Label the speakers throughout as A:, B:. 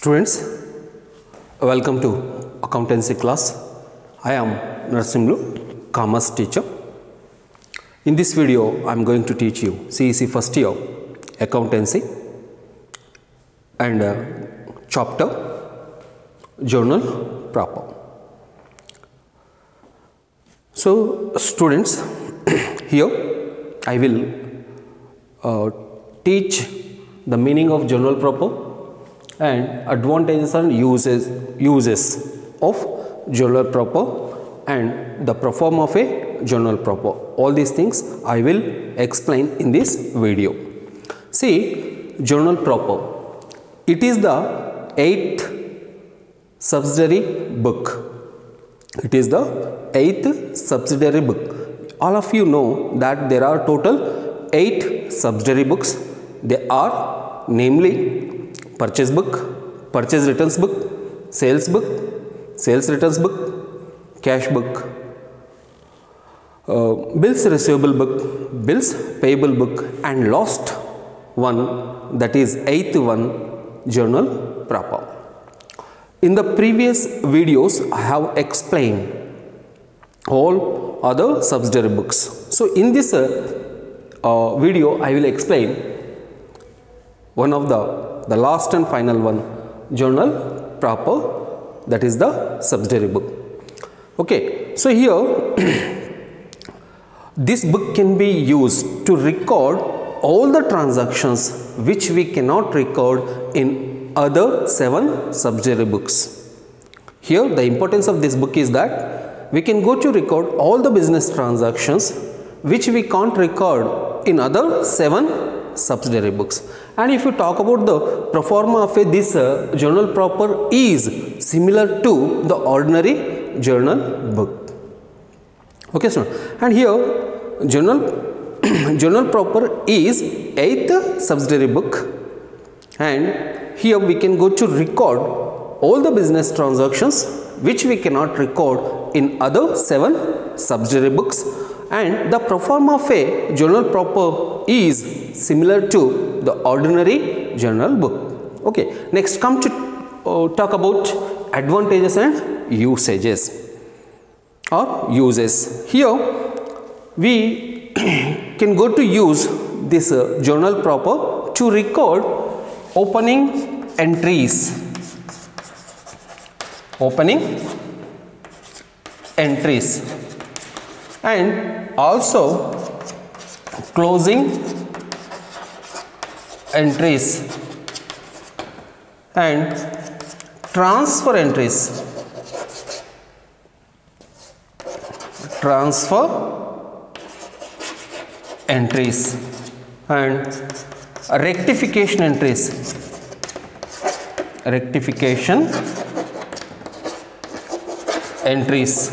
A: Students, welcome to accountancy class. I am NARSIMULU, commerce teacher. In this video, I am going to teach you CEC first year accountancy and chapter journal proper. So, students, here I will teach the meaning of journal proper and advantages and uses of journal proper and the perform of a journal proper. All these things I will explain in this video. See, journal proper, it is the 8th subsidiary book. It is the 8th subsidiary book. All of you know that there are total 8 subsidiary books. They are namely purchase book, purchase returns book, sales returns book, cash book, bills receivable book, bills payable book, and last one, that is 8th one, journal proper. In the previous videos, I have explained all other subsidiary books. So in this video, I will explain one of the last and final one, journal proper, that is the subsidiary book. Okay, so here this book can be used to record all the transactions which we cannot record in other 7 subsidiary books. Here the importance of this book is that we can go to record all the business transactions which we can't record in other 7 subsidiary books. And if you talk about the pro forma of this journal proper is similar to the ordinary journal book. Okay, so and here journal proper is 8th subsidiary book, and here we can go to record all the business transactions which we cannot record in other 7 subsidiary books, and the pro forma of a journal proper is similar to the ordinary journal book. Okay, next come to talk about advantages and usages or uses. Here we can go to use this journal proper to record opening entries, and also closing entries and transfer entries, and rectification entries.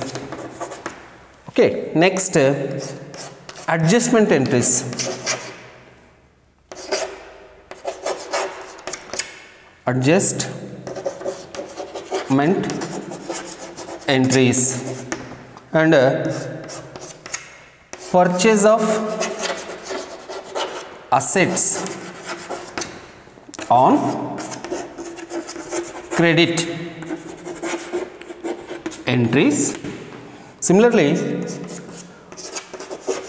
A: Okay, next adjustment entries, and purchase of assets on credit entries. Similarly,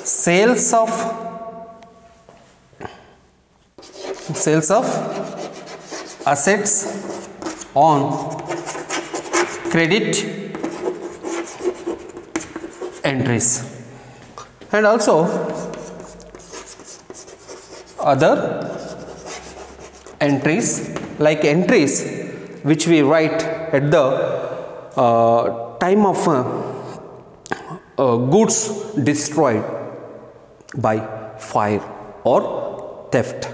A: sales of assets on credit entries, and also other entries like entries which we write at the time of goods destroyed by fire or theft.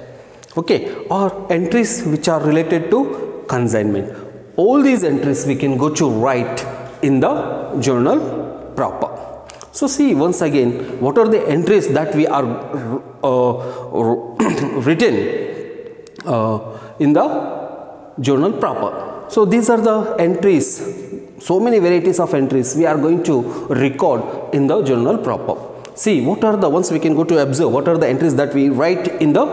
A: Okay, or entries which are related to consignment. All these entries we can go to write in the journal proper. So see once again what are the entries that we are written in the journal proper. So these are the entries, so many varieties of entries we are going to record in the journal proper. See what are the ones we can go to observe, what are the entries that we write in the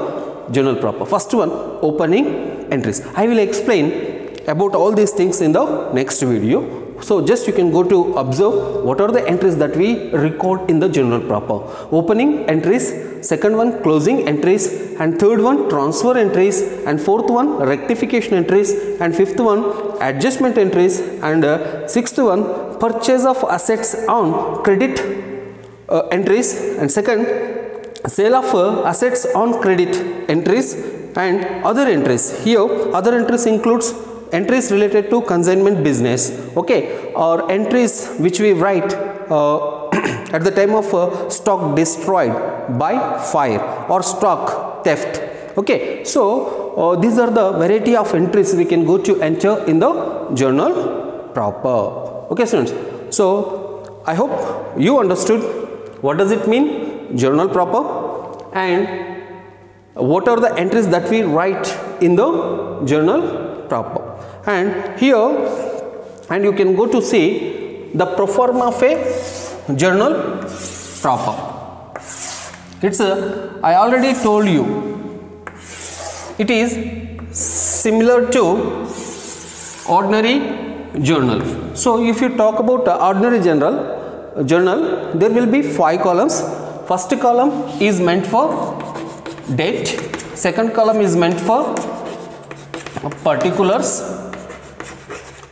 A: journal proper. First one, opening entries. I will explain about all these things in the next video. So just you can go to observe what are the entries that we record in the journal proper. Opening entries, second one closing entries, and third one transfer entries, and fourth one rectification entries, and fifth one adjustment entries, and sixth one purchase of assets on credit entries, and second sale of assets on credit entries, and other entries. Here other entries includes entries related to consignment business, okay, or entries which we write at the time of stock destroyed by fire or stock theft, okay. So these are the variety of entries we can go to enter in the journal proper, okay students. So I hope you understood what does it mean journal proper and what are the entries that we write in the journal proper. And here, and you can go to see the pro forma of a journal proper. It's I already told you, it is similar to ordinary journal. So if you talk about ordinary journal, there will be 5 columns. First column is meant for date, second column is meant for particulars,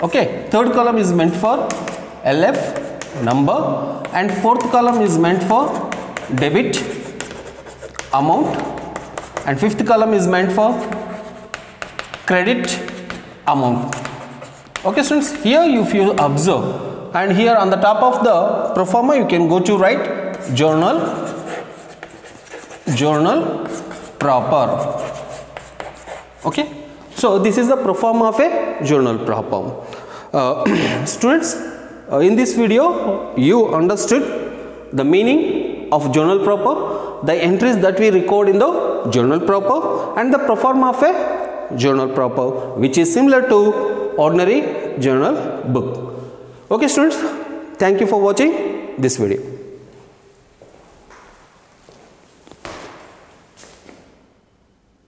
A: okay, third column is meant for LF number, and fourth column is meant for debit amount, and fifth column is meant for credit amount, okay students. Here if you observe, and here on the top of the pro forma you can go to write journal proper, okay. So this is the pro forma of a journal proper. Students, in this video you understood the meaning of journal proper, the entries that we record in the journal proper, and the pro forma of a journal proper, which is similar to ordinary journal book. Okay students, thank you for watching this video.